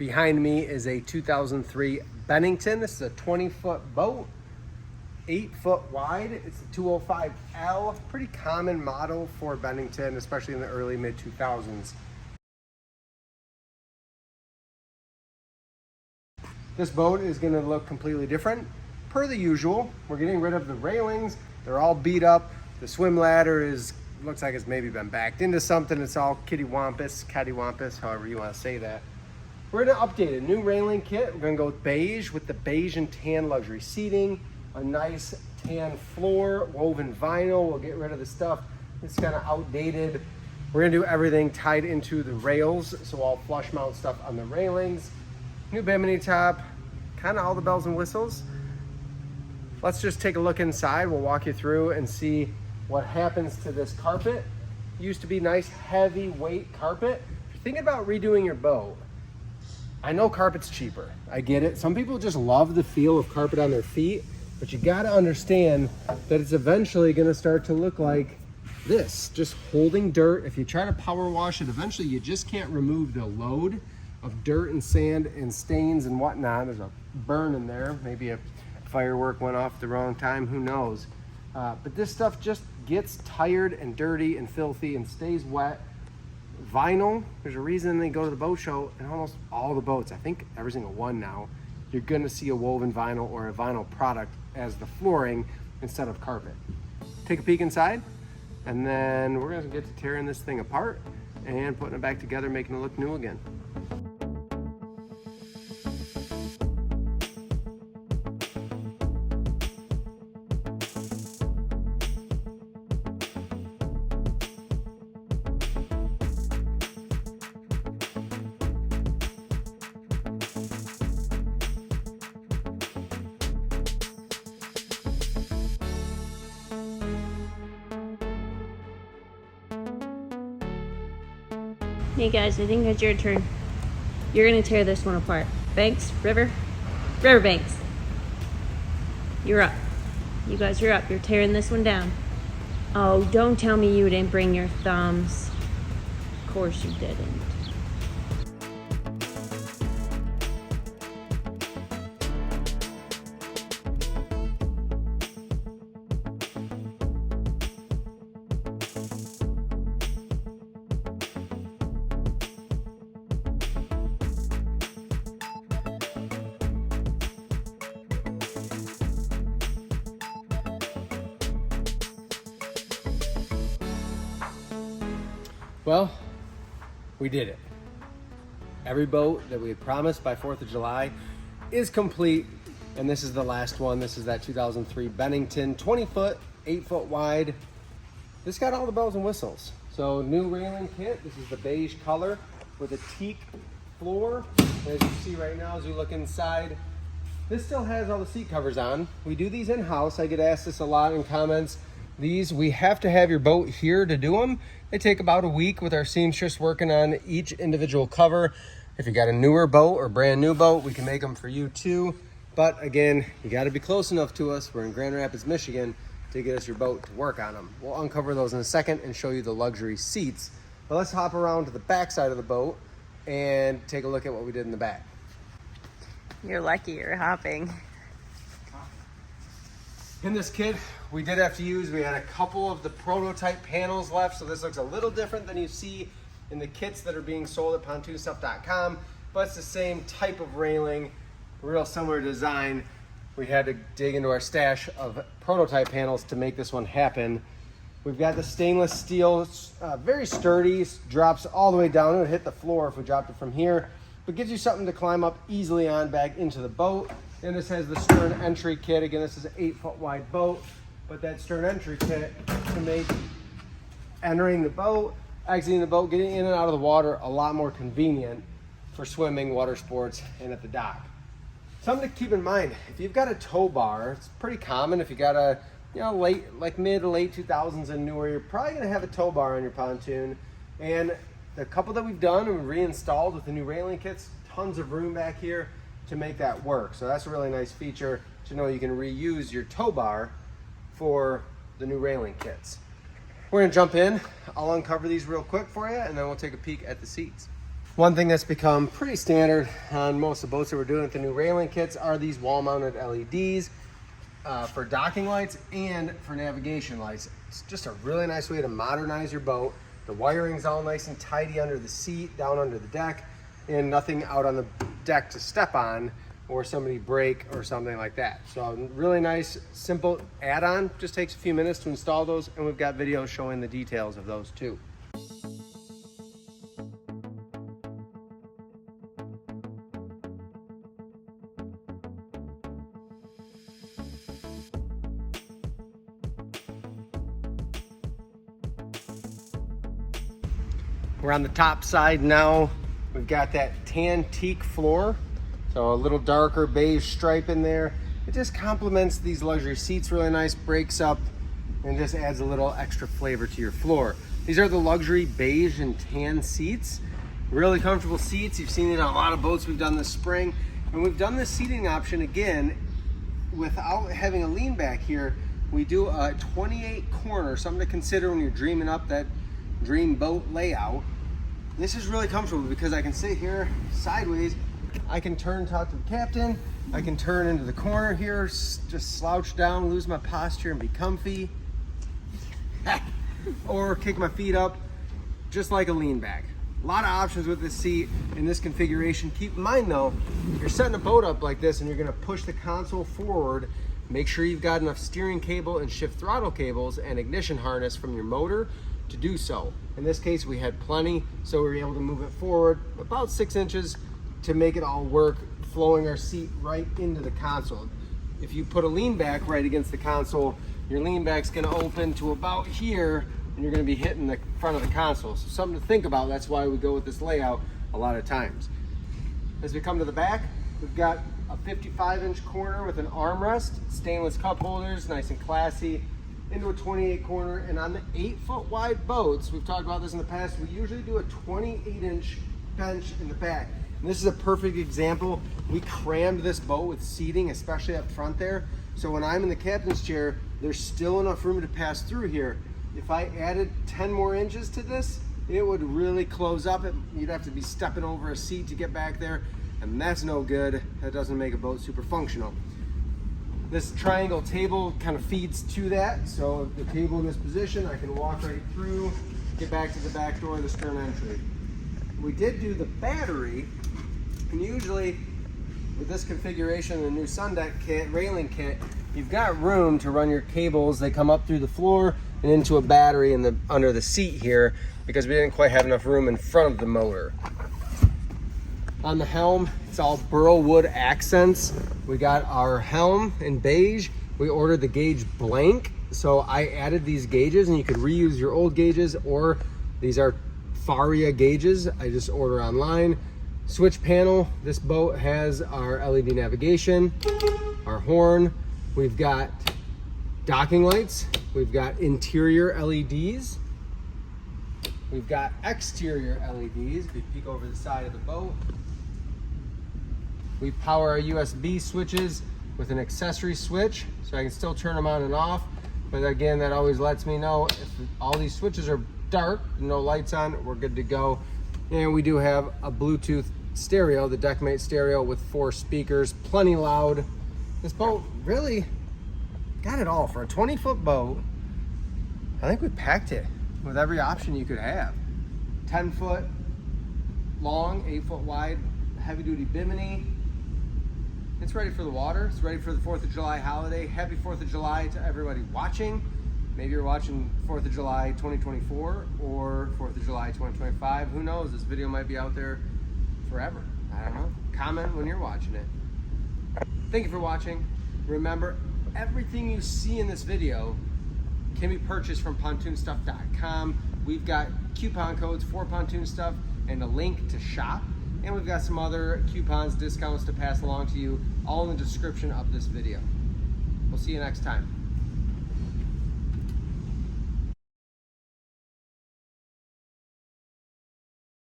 Behind me is a 2003 Bennington. This is a 20-foot boat, 8 foot wide. It's a 205L, pretty common model for Bennington, especially in the early mid 2000s. This boat is gonna look completely different. Per the usual, we're getting rid of the railings. They're all beat up. The swim ladder looks like it's maybe been backed into something. It's all cattywampus, however you wanna say that. We're gonna update a new railing kit. We're gonna go with beige with the beige and tan luxury seating, a nice tan floor, woven vinyl. We'll get rid of the stuff that's kind of outdated. We're gonna do everything tied into the rails, so all flush mount stuff on the railings. New Bimini top, kind of all the bells and whistles. Let's just take a look inside. We'll walk you through and see what happens to this carpet. Used to be nice, heavyweight carpet. If you're thinking about redoing your boat, I know carpet's cheaper. I get it. Some people just love the feel of carpet on their feet, but you gotta understand that it's eventually gonna start to look like this, just holding dirt. If you try to power wash it, eventually you just can't remove the load of dirt and sand and stains and whatnot. There's a burn in there. Maybe a firework went off at the wrong time, who knows? But this stuff just gets tired and dirty and filthy and stays wet. Vinyl, there's a reason they go to the boat show, and almost all the boats, I think every single one now, you're gonna see a woven vinyl or a vinyl product as the flooring instead of carpet. Take a peek inside, and then we're gonna get to tearing this thing apart and putting it back together, making it look new again. Hey guys, I think it's your turn. You're gonna tear this one apart. Banks, River Banks. You're up. You guys are up. You're tearing this one down. Oh, don't tell me you didn't bring your thumbs. Of course you didn't. Well, we did it. Every boat that we had promised by 4th of July is complete, and this is the last one. This is that 2003 Bennington, 20 foot, 8 foot wide. This got all the bells and whistles. So new railing kit. This is the beige color with a teak floor. As you see right now, as you look inside, this still has all the seat covers on. We do these in-house. I get asked this a lot in comments. These, we have to have your boat here to do them. They take about a week with our seamstress working on each individual cover. If you got a newer boat or brand new boat, we can make them for you too. But again, you gotta be close enough to us. We're in Grand Rapids, Michigan, to get us your boat to work on them. We'll uncover those in a second and show you the luxury seats. But let's hop around to the back side of the boat and take a look at what we did in the back. You're lucky you're hopping. In this kit, we did have to use, we had a couple of the prototype panels left, so this looks a little different than you see in the kits that are being sold at pontoonstuff.com, but it's the same type of railing, real similar design. We had to dig into our stash of prototype panels to make this one happen. We've got the stainless steel, very sturdy, drops all the way down. It would hit the floor if we dropped it from here, but gives you something to climb up easily on back into the boat. And this has the stern entry kit. Again, this is an 8 foot wide boat, but that stern entry kit to make entering the boat, exiting the boat, getting in and out of the water a lot more convenient for swimming, water sports, and at the dock. Something to keep in mind, if you've got a tow bar, it's pretty common if you got a, mid to late 2000s and newer, you're probably gonna have a tow bar on your pontoon. And the couple that we've done and reinstalled with the new railing kits, tons of room back here to make that work. So that's a really nice feature to know you can reuse your tow bar for the new railing kits. We're gonna jump in. I'll uncover these real quick for you, and then we'll take a peek at the seats. One thing that's become pretty standard on most of the boats that we're doing with the new railing kits are these wall-mounted LEDs for docking lights and for navigation lights. It's just a really nice way to modernize your boat. The wiring's all nice and tidy under the seat, down under the deck, and nothing out on the deck to step on or somebody break or something like that. So really nice, simple add-on. Just takes a few minutes to install those, and we've got videos showing the details of those too. We're on the top side now. We've got that tan teak floor, so a little darker beige stripe in there. It just complements these luxury seats really nice, breaks up, and just adds a little extra flavor to your floor. These are the luxury beige and tan seats. Really comfortable seats. You've seen it on a lot of boats we've done this spring. And we've done this seating option again without having a lean back here. We do a 28 corner, something to consider when you're dreaming up that dream boat layout. This is really comfortable because I can sit here sideways. I can turn talk to the captain. I can turn into the corner here, just slouch down, lose my posture and be comfy. Or kick my feet up just like a lean back. A lot of options with this seat in this configuration. Keep in mind though, you're setting a boat up like this and you're gonna push the console forward. Make sure you've got enough steering cable and shift throttle cables and ignition harness from your motor to do so. In this case, we had plenty, so we were able to move it forward about 6 inches to make it all work, flowing our seat right into the console. If you put a lean back right against the console, your lean back's gonna open to about here, and you're gonna be hitting the front of the console. So something to think about. That's why we go with this layout a lot of times. As we come to the back, we've got a 55-inch corner with an armrest, stainless cup holders, nice and classy, into a 28 corner. And on the 8-foot wide boats, we've talked about this in the past, we usually do a 28-inch bench in the back. And this is a perfect example. We crammed this boat with seating, especially up front there. So when I'm in the captain's chair, there's still enough room to pass through here. If I added 10 more inches to this, it would really close up. You'd have to be stepping over a seat to get back there, and that's no good. That doesn't make a boat super functional. This triangle table kind of feeds to that. So if the table in this position, I can walk right through, get back to the back door of the stern entry. We did do the battery, and usually with this configuration, the new sun deck kit, railing kit, you've got room to run your cables. They come up through the floor and into a battery in the under the seat here, because we didn't quite have enough room in front of the motor. On the helm, it's all burl wood accents. We got our helm in beige. We ordered the gauge blank, so I added these gauges, and you could reuse your old gauges, or these are Faria gauges. I just order online. Switch panel, this boat has our LED navigation, our horn. We've got docking lights. We've got interior LEDs. We've got exterior LEDs. If you peek over the side of the boat. We power our USB switches with an accessory switch, so I can still turn them on and off. But again, that always lets me know if all these switches are dark, no lights on, we're good to go. And we do have a Bluetooth stereo, the Deckmate stereo with 4 speakers, plenty loud. This boat really got it all. For a 20-foot boat, I think we packed it with every option you could have. 10-foot long, 8-foot wide, heavy-duty Bimini. It's ready for the water. It's ready for the 4th of July holiday. Happy 4th of July to everybody watching. Maybe you're watching 4th of July 2024 or 4th of July 2025. Who knows? This video might be out there forever. I don't know. Comment when you're watching it. Thank you for watching. Remember, everything you see in this video can be purchased from pontoonstuff.com. We've got coupon codes for Pontoon Stuff and a link to shop. And we've got some other coupons, discounts to pass along to you, all in the description of this video. We'll see you next time.